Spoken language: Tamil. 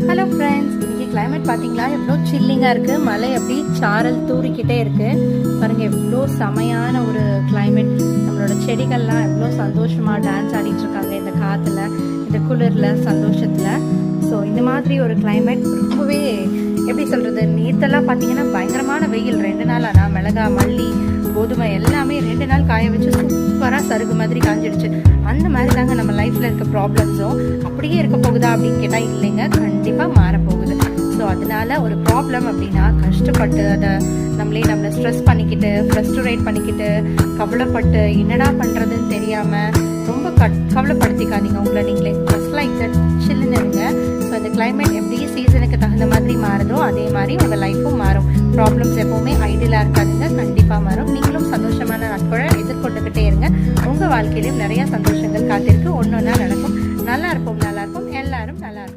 ஹலோ ஃப்ரெண்ட்ஸ், இன்னைக்கு கிளைமேட் பார்த்தீங்களா எவ்வளோ சில்லிங்காக இருக்குது. மழை அப்படி சாரல் தூரிக்கிட்டே இருக்குது. பாருங்கள் எவ்வளோ செமையான ஒரு கிளைமேட். நம்மளோட செடிகள்லாம் எவ்வளோ சந்தோஷமாக டான்ஸ் ஆடிட்டுருக்காங்க இந்த காற்றுல, இந்த குளிரில், சந்தோஷத்தில். ஸோ இந்த மாதிரி ஒரு கிளைமேட் ரொம்பவே எப்படி சொல்கிறது, நேற்றெல்லாம் பார்த்தீங்கன்னா பயங்கரமான வெயில். 2 நாள் ஆனால் மிளகா, மல்லி, கோதுமை எல்லாமே 2 நாள் காய வச்சு சூப்பராக சருகு மாதிரி காஞ்சிடுச்சு. அந்த மாதிரி தாங்க நம்ம லைஃப்பில் இருக்க ப்ராப்ளம்ஸும் அப்படியே இருக்க போகுதா அப்படின்னு கேட்டால் இல்லைங்க, கண்டிப்பாக மாறப்போகுது. ஸோ அதனால ஒரு ப்ராப்ளம் அப்படின்னா கஷ்டப்பட்டு அதை நம்மளை ஸ்ட்ரெஸ் பண்ணிக்கிட்டு, ஃப்ரஸ்ட்ரேட் பண்ணிக்கிட்டு, கவலைப்பட்டு என்னடா பண்ணுறதுன்னு தெரியாமல் ரொம்ப கவலைப்படுத்திக்காதீங்க உங்களை நீங்களே. ஜஸ்ட் லைக் தட் சில்லுன்னு இருங்க. ஸோ இந்த கிளைமேட் எப்படி சீசனுக்கு தகுந்த மாதிரி மாறுதோ அதே மாதிரி உங்கள் லைஃப்பும் மாறும். ப்ராப்ளம்ஸ் எப்போவுமே ஐடியலாக இருக்காதுங்க, கண்டிப்பாக மாறும். நீங்களும் சந்தோஷமான நாட்களை எதிர்கொண்டுக்கிட்டே இருங்க. உங்கள் வாழ்க்கையிலும் நிறைய சந்தோஷங்கள் காத்திருக்கு, ஒன்று ஒன்றா நடக்கும். நல்லா இருப்போம், எல்லாரும் நல்லா இருக்கும்.